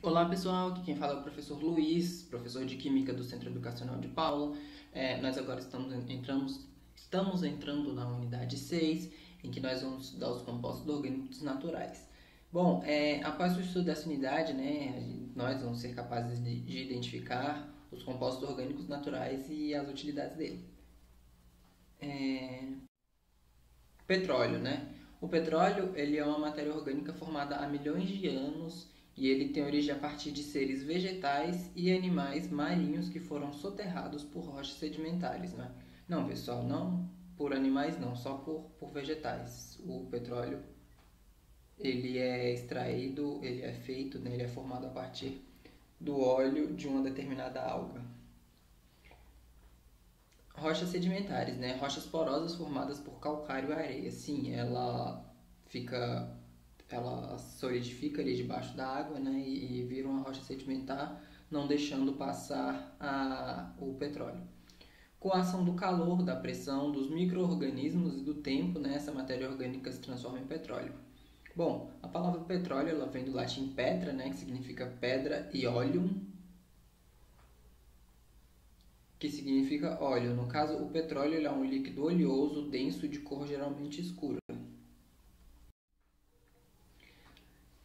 Olá pessoal, aqui quem fala é o professor Luiz, professor de Química do Centro Educacional de Paula. Nós agora estamos entrando na unidade 6, em que nós vamos estudar os compostos orgânicos naturais. Bom, após o estudo dessa unidade, nós vamos ser capazes de identificar os compostos orgânicos naturais e as utilidades dele. Petróleo, O petróleo ele é uma matéria orgânica formada há milhões de anos e ele tem origem a partir de seres vegetais e animais marinhos que foram soterrados por rochas sedimentares, Não, pessoal, não por animais não, só por vegetais. O petróleo ele é extraído, ele é feito, ele é formado a partir do óleo de uma determinada alga. Rochas sedimentares, Rochas porosas formadas por calcário e areia. Sim, ela solidifica ali debaixo da água, e vira uma rocha sedimentar, não deixando passar o petróleo. Com a ação do calor, da pressão, dos micro-organismos e do tempo, essa matéria orgânica se transforma em petróleo. Bom, a palavra petróleo ela vem do latim petra, que significa pedra, e oleum, que significa óleo. No caso, o petróleo ele é um líquido oleoso, denso, de cor geralmente escura.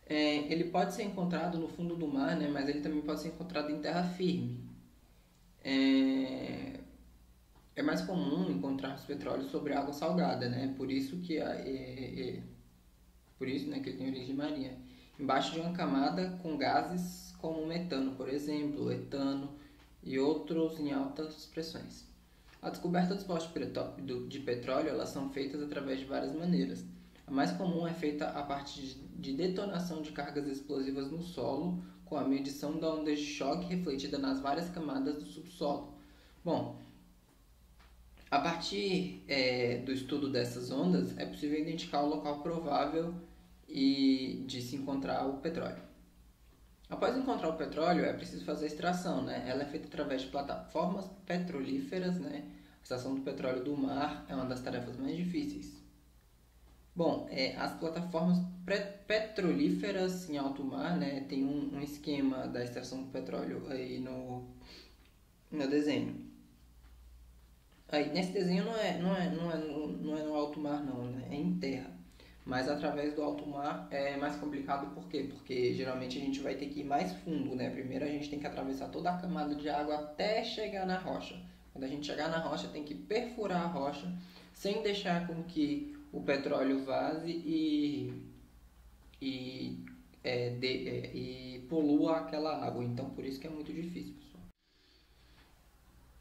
Ele pode ser encontrado no fundo do mar, mas ele também pode ser encontrado em terra firme. É mais comum encontrarmos petróleo sobre água salgada, por isso que ele tem origem marinha. Embaixo de uma camada com gases como metano, por exemplo, etano e outros em altas pressões. A descoberta dos postos de petróleo elas são feitas através de várias maneiras. A mais comum é feita a partir de detonação de cargas explosivas no solo, com a medição da onda de choque refletida nas várias camadas do subsolo. Bom, a partir do estudo dessas ondas, é possível identificar o local provável de se encontrar o petróleo. Após encontrar o petróleo, é preciso fazer a extração, Ela é feita através de plataformas petrolíferas, A extração do petróleo do mar é uma das tarefas mais difíceis. Bom, as plataformas petrolíferas em alto mar, tem um esquema da extração do petróleo aí no desenho. Aí, nesse desenho não é no alto mar não, é em terra. Mas através do alto mar é mais complicado, por quê? Porque geralmente a gente vai ter que ir mais fundo, Primeiro a gente tem que atravessar toda a camada de água até chegar na rocha. Quando a gente chegar na rocha, tem que perfurar a rocha sem deixar com que o petróleo vaze e polua aquela água. Então, por isso que é muito difícil, pessoal.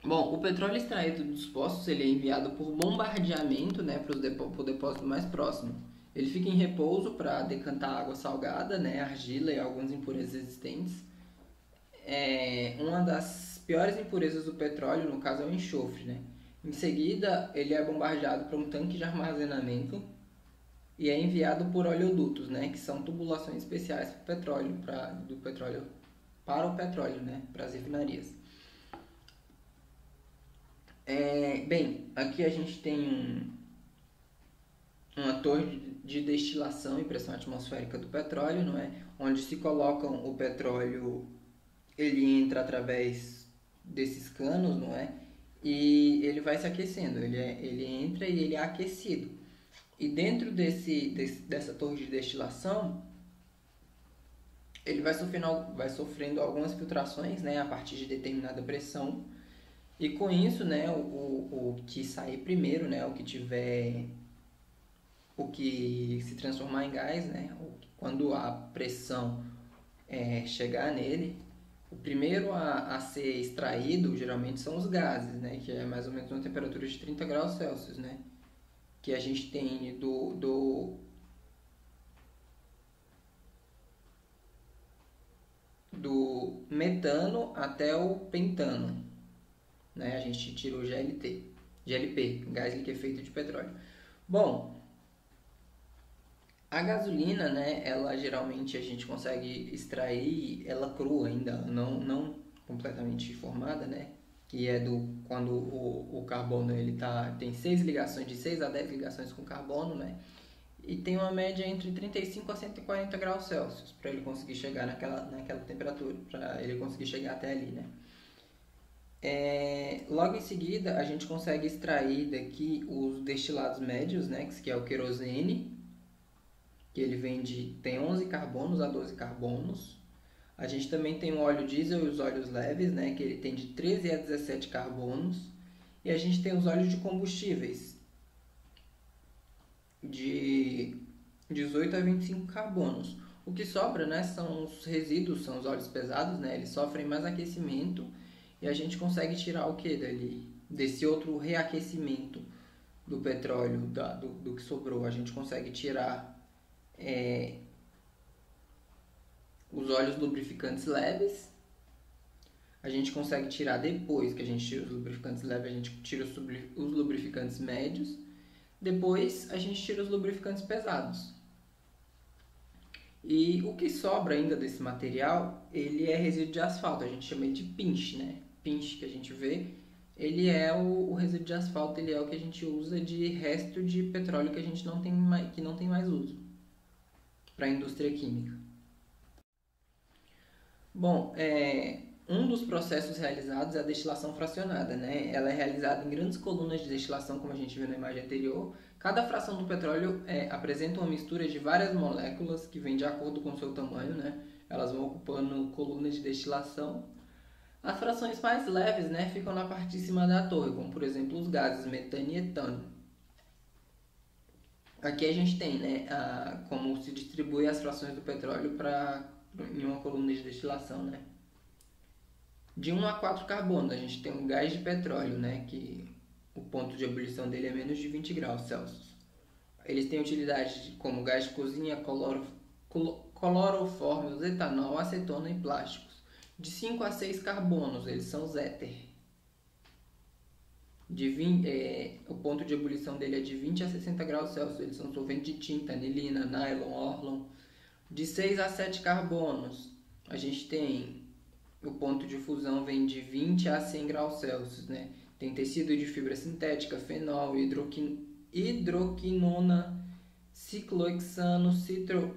Bom, o petróleo extraído dos poços ele é enviado por bombardeamento, para o depósito mais próximo. Ele fica em repouso para decantar água salgada, argila e algumas impurezas existentes. Uma das piores impurezas do petróleo, no caso, é o enxofre, Em seguida, ele é bombardeado para um tanque de armazenamento e é enviado por oleodutos, que são tubulações especiais do petróleo, para o petróleo, para as refinarias. Aqui a gente tem uma torre de destilação e pressão atmosférica do petróleo, onde se colocam o petróleo, ele entra através desses canos, e ele vai se aquecendo, ele entra e ele é aquecido. E dentro dessa torre de destilação, ele vai sofrendo algumas filtrações, a partir de determinada pressão. E com isso, o que sair primeiro, o que se transformar em gás, quando a pressão chegar nele, o primeiro a ser extraído geralmente são os gases, que é mais ou menos uma temperatura de 30 graus Celsius, que a gente tem do metano até o pentano, A gente tira o GLP, gás liquefeito de petróleo. Bom, a gasolina, ela geralmente a gente consegue extrair ela crua ainda, não completamente formada, que é quando o carbono ele tem 6 ligações, de 6 a 10 ligações com carbono, e tem uma média entre 35 a 140 graus Celsius para ele conseguir chegar naquela temperatura, para ele conseguir chegar até ali, né? Logo em seguida, a gente consegue extrair daqui os destilados médios, né, que é o querosene, que tem 11 carbonos a 12 carbonos. A gente também tem o óleo diesel e os óleos leves, né, que ele tem de 13 a 17 carbonos. E a gente tem os óleos de combustíveis, de 18 a 25 carbonos. O que sobra, né, são os resíduos, são os óleos pesados, né, eles sofrem mais aquecimento e a gente consegue tirar o que dali? Desse outro reaquecimento do petróleo, do que sobrou, a gente consegue tirar os óleos lubrificantes leves. A gente consegue tirar, depois que a gente tira os lubrificantes leves, a gente tira os lubrificantes médios. Depois a gente tira os lubrificantes pesados. E o que sobra ainda desse material, ele é resíduo de asfalto, a gente chama ele de pinch, né? Pinch que a gente vê, ele é o resíduo de asfalto, ele é o que a gente usa de resto de petróleo que a gente não tem mais uso para a indústria química. Bom, um dos processos realizados é a destilação fracionada, né? Ela é realizada em grandes colunas de destilação, como a gente viu na imagem anterior. Cada fração do petróleo apresenta uma mistura de várias moléculas que vem de acordo com o seu tamanho, né? Elas vão ocupando colunas de destilação. As frações mais leves, né, ficam na parte de cima da torre, como por exemplo os gases metano e etano. Aqui a gente tem, né, como se distribui as frações do petróleo em uma coluna de destilação, né? De 1 a 4 carbonos, a gente tem o gás de petróleo, né, que o ponto de ebulição dele é menos de 20 graus Celsius. Eles têm utilidade como gás de cozinha, clorofórmio, etanol, acetona e plásticos. De 5 a 6 carbonos, eles são os éter. O ponto de ebulição dele é de 20 a 60 graus Celsius, eles são solventes de tinta, anilina, nylon, orlon. De 6 a 7 carbonos, a gente tem o ponto de fusão vem de 20 a 100 graus Celsius, né? Tem tecido de fibra sintética, fenol, hidroquinona, ciclohexano,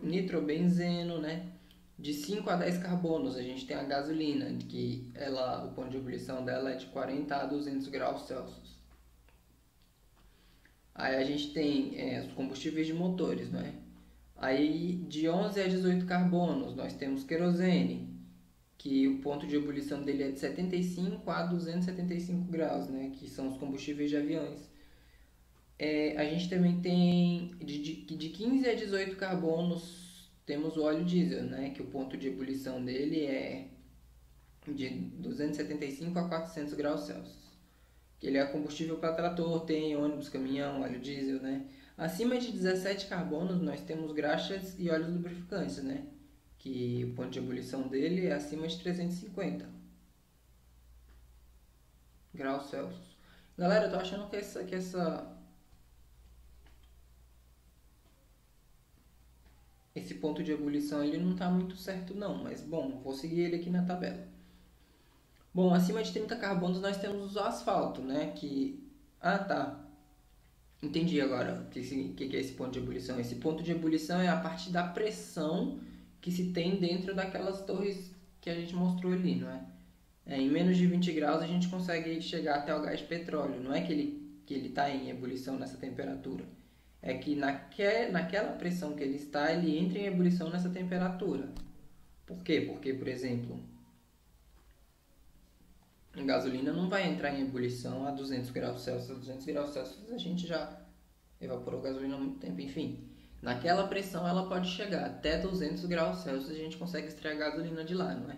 nitrobenzeno, né? De 5 a 10 carbonos, a gente tem a gasolina, que o ponto de ebulição dela é de 40 a 200 graus Celsius. Aí a gente tem os combustíveis de motores, né? Aí de 11 a 18 carbonos, nós temos querosene, que o ponto de ebulição dele é de 75 a 275 graus, né? Que são os combustíveis de aviões. A gente também tem de 15 a 18 carbonos, temos o óleo diesel, né? Que o ponto de ebulição dele é de 275 a 400 graus Celsius. Que ele é combustível para trator, tem ônibus, caminhão, óleo diesel, né? Acima de 17 carbonos, nós temos graxas e óleos lubrificantes, né? Que o ponto de ebulição dele é acima de 350 graus Celsius. Galera, eu tô achando que esse ponto de ebulição ele não está muito certo não, mas bom, vou seguir ele aqui na tabela. Bom, acima de 30 carbonos nós temos o asfalto, né? Tá. Entendi agora o que é esse ponto de ebulição. Esse ponto de ebulição é a partir da pressão que se tem dentro daquelas torres que a gente mostrou ali, não é? Em menos de 20 graus a gente consegue chegar até o gás de petróleo. Não é que ele está em ebulição nessa temperatura. É que naquela pressão que ele está, ele entra em ebulição nessa temperatura. Por quê? Porque, por exemplo, a gasolina não vai entrar em ebulição a 200 graus Celsius. A 200 graus Celsius a gente já evaporou a gasolina há muito tempo. Enfim, naquela pressão ela pode chegar até 200 graus Celsius, a gente consegue extrair a gasolina de lá, não é?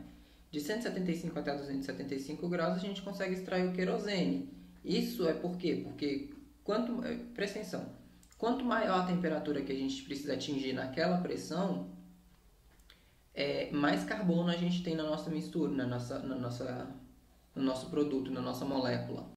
De 175 até 275 graus a gente consegue extrair o querosene. Isso é por quê? Porque, presta atenção, quanto maior a temperatura que a gente precisa atingir naquela pressão, mais carbono a gente tem na nossa mistura, no nosso produto, na nossa molécula.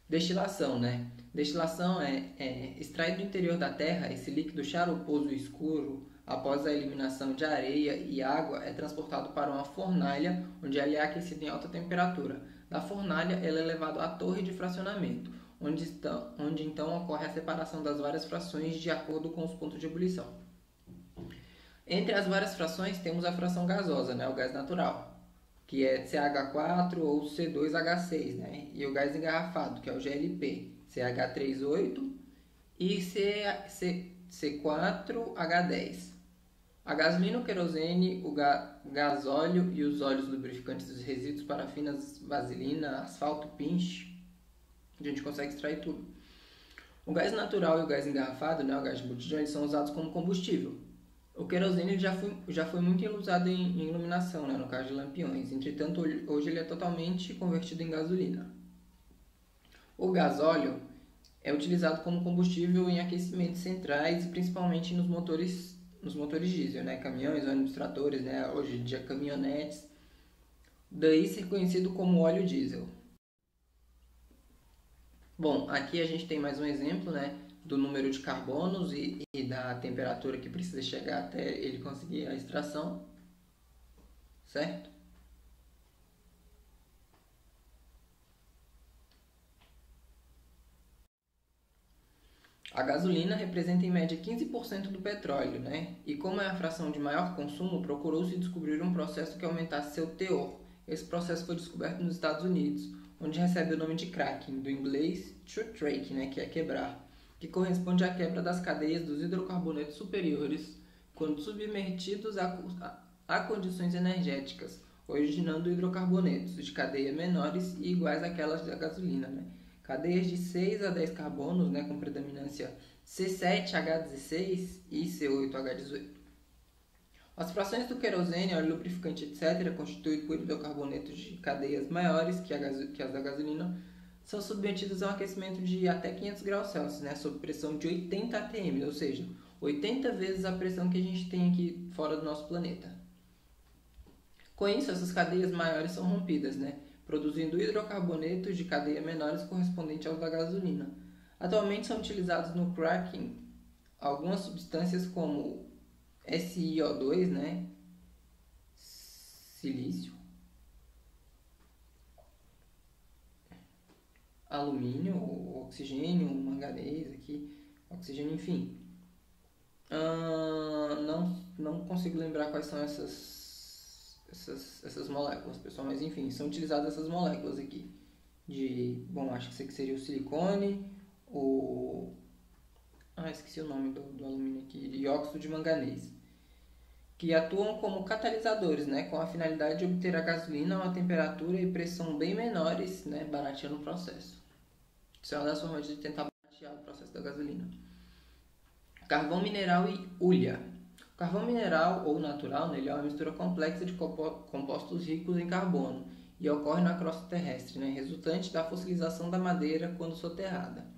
Destilação, né? Destilação é extraído do interior da terra, esse líquido charoposo escuro, após a eliminação de areia e água, é transportado para uma fornalha, onde ele é aquecido em alta temperatura. Da fornalha, ele é levado à torre de fracionamento, onde então ocorre a separação das várias frações de acordo com os pontos de ebulição. Entre as várias frações temos a fração gasosa, né, o gás natural, que é CH4 ou C2H6, né, e o gás engarrafado, que é o GLP, CH38 e C4H10. A gasolina, o querosene, o gasóleo e os óleos lubrificantes dos resíduos, parafinas, vaselina, asfalto, pinche, a gente consegue extrair tudo. O gás natural e o gás engarrafado, né, o gás de botijão, eles são usados como combustível. O querosene já foi muito usado em iluminação, né, no caso de lampiões. Entretanto, hoje ele é totalmente convertido em gasolina. O gasóleo é utilizado como combustível em aquecimentos centrais e principalmente nos motores diesel, né, caminhões, ônibus, tratores, né, hoje em dia caminhonetes. Daí ser conhecido como óleo diesel. Bom, aqui a gente tem mais um exemplo, né, do número de carbonos e da temperatura que precisa chegar até ele conseguir a extração, certo? A gasolina representa em média 15% do petróleo, né? E como é a fração de maior consumo, procurou-se descobrir um processo que aumentasse seu teor. Esse processo foi descoberto nos Estados Unidos, onde recebe o nome de cracking, do inglês to crack, né? Que é quebrar, que corresponde à quebra das cadeias dos hidrocarbonetos superiores quando submetidos a condições energéticas, originando hidrocarbonetos de cadeia menores e iguais àquelas da gasolina, né? Cadeias de 6 a 10 carbonos, né, com predominância C7H16 e C8H18. As frações do querosene, óleo lubrificante, etc., constituído por hidrocarbonetos de cadeias maiores que as da gasolina, são submetidas a um aquecimento de até 500 graus Celsius, né, sob pressão de 80 atm, ou seja, 80 vezes a pressão que a gente tem aqui fora do nosso planeta. Com isso, essas cadeias maiores são rompidas, né, produzindo hidrocarbonetos de cadeia menores correspondentes aos da gasolina. Atualmente são utilizados no cracking algumas substâncias como SiO2, né, silício, alumínio, oxigênio, manganês aqui, oxigênio, enfim. Não consigo lembrar quais são essas moléculas, pessoal, mas enfim, são utilizadas essas moléculas aqui. Acho que isso aqui seria o silicone, esqueci o nome do alumínio aqui, dióxido de manganês, que atuam como catalisadores, né, com a finalidade de obter a gasolina a uma temperatura e pressão bem menores, né, barateando o processo. Isso é uma das formas de tentar baratear o processo da gasolina. Carvão mineral e hulha. O carvão mineral ou natural, né, ele é uma mistura complexa de compostos ricos em carbono e ocorre na crosta terrestre, né, resultante da fossilização da madeira quando soterrada.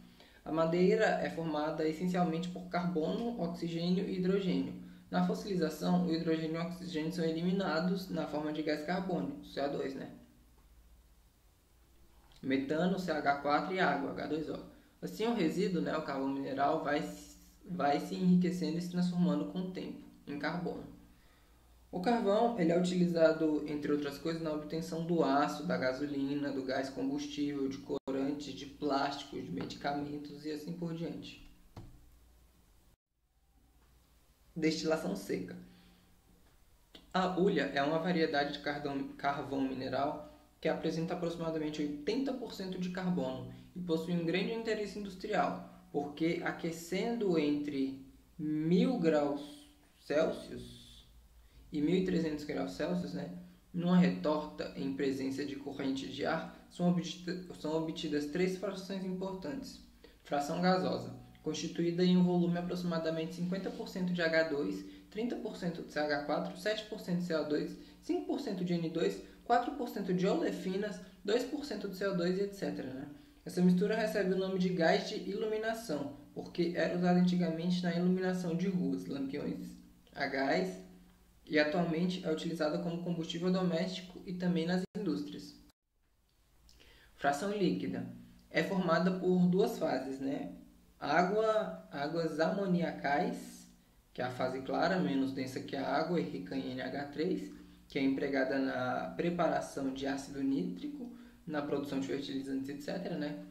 A madeira é formada essencialmente por carbono, oxigênio e hidrogênio. Na fossilização, o hidrogênio e o oxigênio são eliminados na forma de gás carbônico, CO2, né? Metano, CH4 e água, H2O. Assim, o resíduo, né, o carvão mineral, vai se enriquecendo e se transformando com o tempo em carbono. O carvão ele é utilizado, entre outras coisas, na obtenção do aço, da gasolina, do gás combustível, de corantes, de plásticos, de medicamentos e assim por diante. Destilação seca. A hulha é uma variedade de carvão mineral que apresenta aproximadamente 80% de carbono e possui um grande interesse industrial, porque aquecendo entre 1000 graus Celsius e 1300 graus Celsius, né, numa retorta em presença de corrente de ar, são obtidas três frações importantes. Fração gasosa, constituída em um volume aproximadamente 50% de H2, 30% de CH4, 7% de CO2, 5% de N2, 4% de olefinas, 2% de CO2 e etc. Né? Essa mistura recebe o nome de gás de iluminação, porque era usado antigamente na iluminação de ruas, lampiões a gás, e atualmente é utilizada como combustível doméstico e também nas indústrias. Fração líquida é formada por duas fases, né? Águas amoniacais, que é a fase clara, menos densa que a água e rica em NH3, que é empregada na preparação de ácido nítrico, na produção de fertilizantes, etc., né?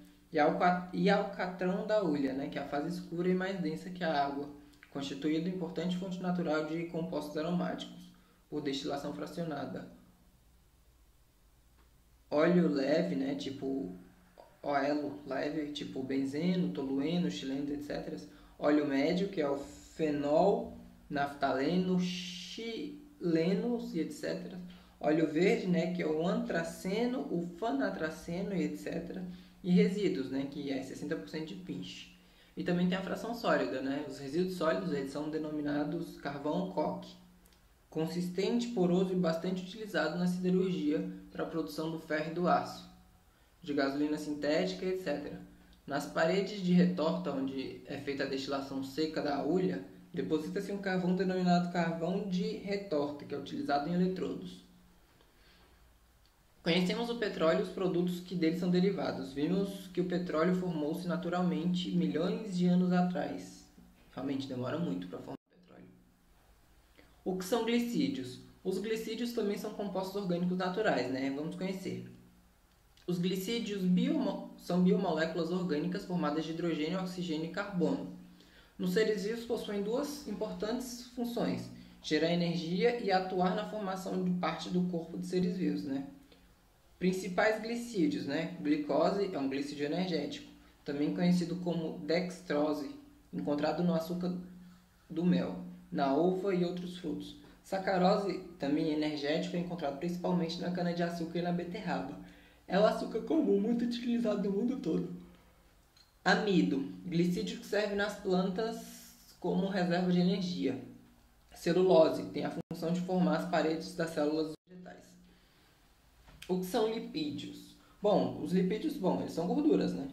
e alcatrão da hulha, né, que é a fase escura e mais densa que a água, constituído importante fonte natural de compostos aromáticos, por destilação fracionada. Óleo leve, né, tipo óleo leve, tipo benzeno, tolueno, xileno, etc. Óleo médio, que é o fenol, naftaleno, xilenos e etc. Óleo verde, né, que é o antraceno, o fanatraceno e etc. E resíduos, né, que é 60% de pinche. E também tem a fração sólida, né? Os resíduos sólidos eles são denominados carvão coque, consistente, poroso e bastante utilizado na siderurgia para a produção do ferro e do aço, de gasolina sintética, etc. Nas paredes de retorta, onde é feita a destilação seca da hulha, deposita-se um carvão denominado carvão de retorta, que é utilizado em eletrodos. Conhecemos o petróleo e os produtos que dele são derivados. Vimos que o petróleo formou-se naturalmente milhões de anos atrás. Realmente demora muito para formar petróleo. O que são glicídios? Os glicídios também são compostos orgânicos naturais, né? Vamos conhecer. Os glicídios são biomoléculas orgânicas formadas de hidrogênio, oxigênio e carbono. Nos seres vivos possuem duas importantes funções: gerar energia e atuar na formação de parte do corpo de seres vivos, né? Principais glicídios, né? Glicose é um glicídio energético, também conhecido como dextrose, encontrado no açúcar do mel, na uva e outros frutos. Sacarose, também energético, é encontrado principalmente na cana-de-açúcar e na beterraba. É o açúcar comum, muito utilizado no mundo todo. Amido, glicídio que serve nas plantas como reserva de energia. Celulose, tem a função de formar as paredes das células vegetais. O que são lipídios? Bom, os lipídios, eles são gorduras, né?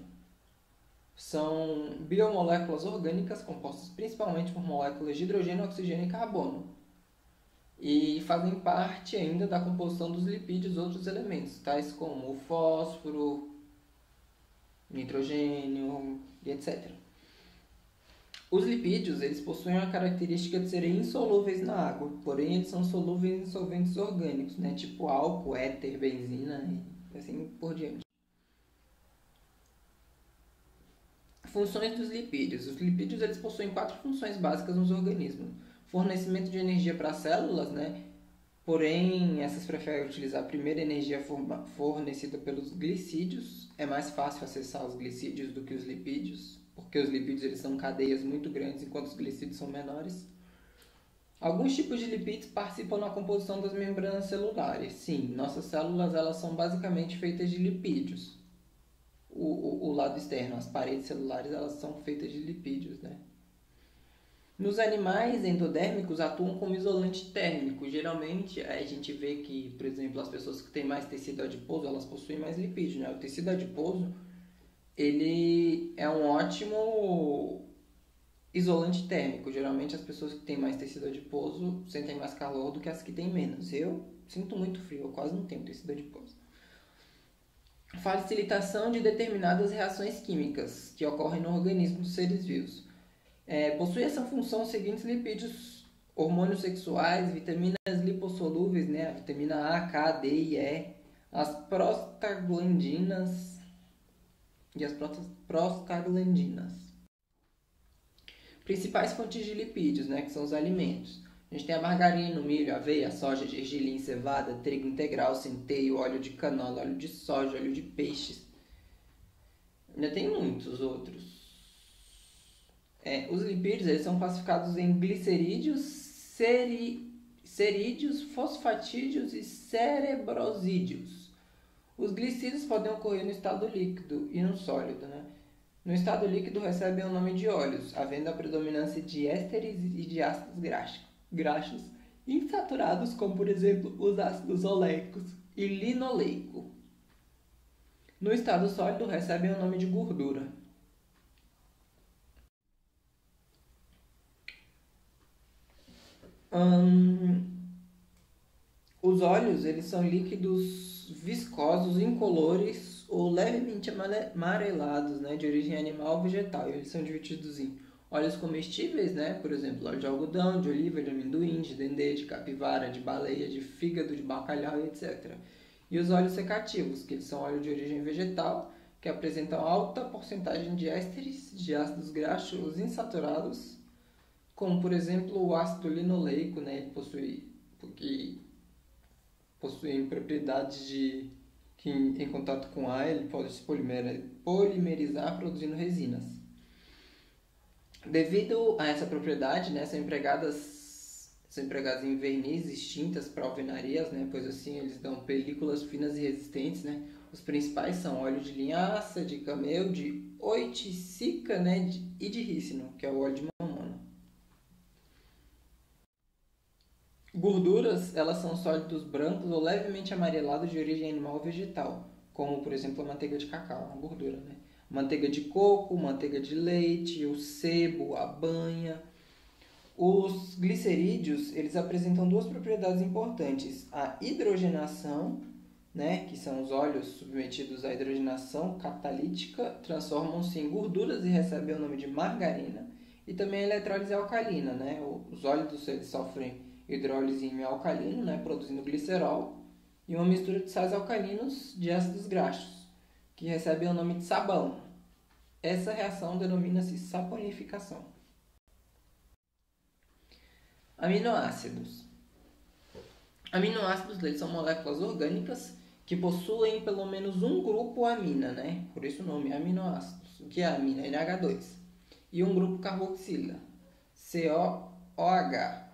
São biomoléculas orgânicas compostas principalmente por moléculas de hidrogênio, oxigênio e carbono. E fazem parte ainda da composição dos lipídios outros elementos, tais como o fósforo, nitrogênio e etc. Os lipídios eles possuem a característica de serem insolúveis na água, porém eles são solúveis em solventes orgânicos, né, tipo álcool, éter, benzina e assim por diante. Funções dos lipídios. Os lipídios eles possuem 4 funções básicas nos organismos: fornecimento de energia para as células, né? Porém, essas preferem utilizar a primeira energia fornecida pelos glicídios. É mais fácil acessar os glicídios do que os lipídios, porque os lipídios eles são cadeias muito grandes, enquanto os glicídios são menores. Alguns tipos de lipídios participam na composição das membranas celulares. Sim, nossas células elas são basicamente feitas de lipídios. O lado externo, as paredes celulares, elas são feitas de lipídios, né? Nos animais endodérmicos atuam como isolante térmico. Geralmente a gente vê que, por exemplo, as pessoas que têm mais tecido adiposo, elas possuem mais lipídios, né? O tecido adiposo, ele é um ótimo isolante térmico. Geralmente as pessoas que têm mais tecido adiposo sentem mais calor do que as que têm menos. Eu sinto muito frio, eu quase não tenho tecido adiposo. Facilitação de determinadas reações químicas que ocorrem no organismo dos seres vivos. Possui essa função os seguintes lipídios: hormônios sexuais, vitaminas lipossolúveis, né? A vitamina A, K, D e E, as prostaglandinas e as prostaglandinas. Principais fontes de lipídios, né? Que são os alimentos. A gente tem a margarina, o milho, a aveia, a soja, gergelim, cevada, trigo integral, centeio, óleo de canola, óleo de soja, óleo de peixes. Ainda tem muitos outros. Os lipídios eles são classificados em glicerídeos, cerídeos, fosfatídeos e cerebrosídeos. Os glicídios podem ocorrer no estado líquido e no sólido, né? No estado líquido recebem o nome de óleos, havendo a predominância de ésteres e de ácidos graxos insaturados, como por exemplo os ácidos oleicos e linoleico. No estado sólido recebem o nome de gordura. Os óleos eles são líquidos viscosos, incolores ou levemente amarelados, né, de origem animal ou vegetal. Eles são divididos em óleos comestíveis, né, por exemplo, óleo de algodão, de oliva, de amendoim, de dendê, de capivara, de baleia, de fígado, de bacalhau, etc. E os óleos secativos, que eles são óleo de origem vegetal que apresentam alta porcentagem de ésteres de ácidos graxos insaturados, como por exemplo o ácido linoleico, né? Que possui propriedades que em contato com ar ele pode se polimerizar produzindo resinas. Devido a essa propriedade, né, são empregadas em vernizes, tintas para alvenarias, né, pois assim eles dão películas finas e resistentes, né. Os principais são óleo de linhaça, de camelo, de oiticica, né, e de rícino, que é o óleo de mamona. Gorduras, elas são sólidos brancos ou levemente amarelados de origem animal ou vegetal, como por exemplo a manteiga de cacau, uma gordura, né? Manteiga de coco, manteiga de leite, o sebo, a banha. Os glicerídeos, eles apresentam duas propriedades importantes: a hidrogenação, né, que são os óleos submetidos à hidrogenação catalítica, transformam-se em gorduras e recebem o nome de margarina, e também a eletrólise alcalina, né? Os óleos eles sofrem hidrólise em meio alcalino, né, produzindo glicerol, e uma mistura de sais alcalinos de ácidos graxos, que recebem o nome de sabão. Essa reação denomina-se saponificação. Aminoácidos. Aminoácidos eles são moléculas orgânicas que possuem pelo menos um grupo amina, né? Por isso o nome aminoácidos. O que é amina? NH2. E um grupo carboxila, COOH.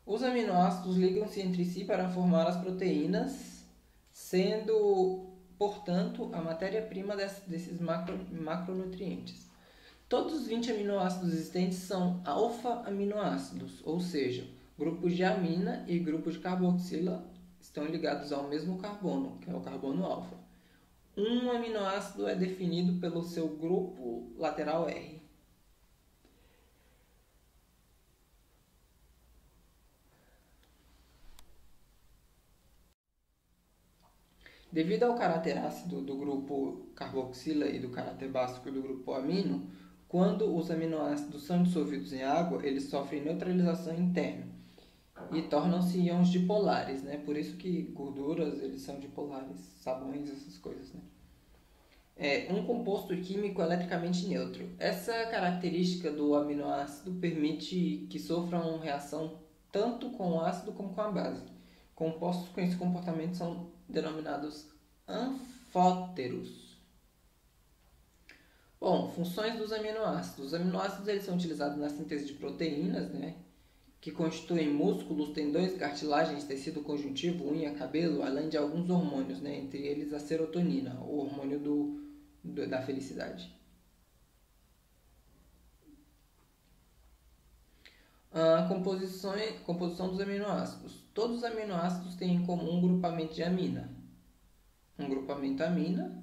Os aminoácidos ligam-se entre si para formar as proteínas, sendo, portanto, a matéria-prima desses macronutrientes. Todos os 20 aminoácidos existentes são alfa-aminoácidos, ou seja, grupos de amina e grupos de carboxila estão ligados ao mesmo carbono, que é o carbono alfa. Um aminoácido é definido pelo seu grupo lateral R. Devido ao caráter ácido do grupo carboxila e do caráter básico do grupo amino, quando os aminoácidos são dissolvidos em água, eles sofrem neutralização interna e tornam-se íons dipolares, né? Por isso que gorduras eles são dipolares, sabões, essas coisas, né? É um composto químico eletricamente neutro. Essa característica do aminoácido permite que sofram reação tanto com o ácido como com a base. Compostos com esse comportamento são denominados anfóteros. Bom, funções dos aminoácidos. Os aminoácidos eles são utilizados na síntese de proteínas, né, que constituem músculos, tendões, cartilagens, tecido conjuntivo, unha, cabelo, além de alguns hormônios, né, entre eles a serotonina, o hormônio da felicidade. A composição dos aminoácidos. Todos os aminoácidos têm em comum um grupamento de amina. Um grupamento amina,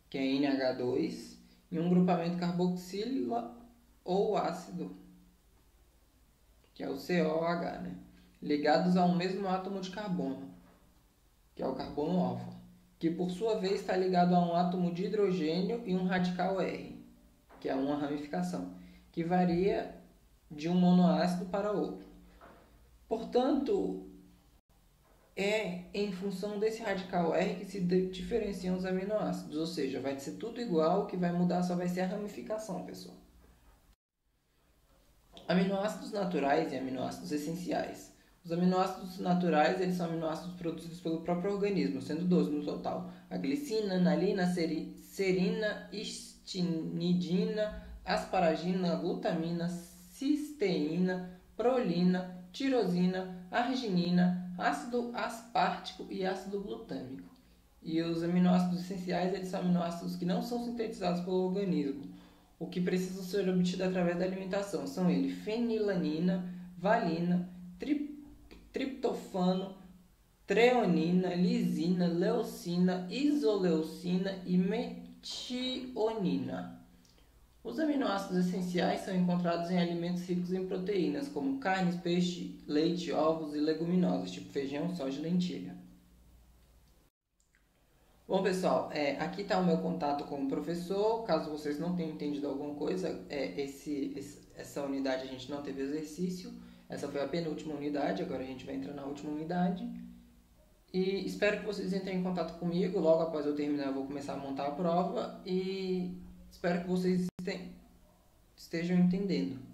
que é NH2, e um grupamento carboxila ou ácido, que é o COH, né? Ligados a um mesmo átomo de carbono, que é o carbono alfa, que por sua vez está ligado a um átomo de hidrogênio e um radical R, que é uma ramificação, que varia de um monoácido para outro. Portanto, é em função desse radical R que se diferenciam os aminoácidos, ou seja, vai ser tudo igual, o que vai mudar só vai ser a ramificação, pessoal. Aminoácidos naturais e aminoácidos essenciais. Os aminoácidos naturais eles são aminoácidos produzidos pelo próprio organismo, sendo 12 no total: a glicina, analina, serina, histidina, asparagina, glutamina, cisteína, prolina, tirosina, arginina, ácido aspartico e ácido glutâmico. E os aminoácidos essenciais eles são aminoácidos que não são sintetizados pelo organismo, o que precisa ser obtido através da alimentação. São eles fenilanina, valina, triptofano, treonina, lisina, leucina, isoleucina e metionina. Os aminoácidos essenciais são encontrados em alimentos ricos em proteínas, como carnes, peixe, leite, ovos e leguminosas, tipo feijão, soja e lentilha. Bom, pessoal, aqui está o meu contato com o professor. Caso vocês não tenham entendido alguma coisa, essa unidade a gente não teve exercício. Essa foi a penúltima unidade, agora a gente vai entrar na última unidade. E espero que vocês entrem em contato comigo. Logo após eu terminar, eu vou começar a montar a prova e espero que vocês estejam entendendo.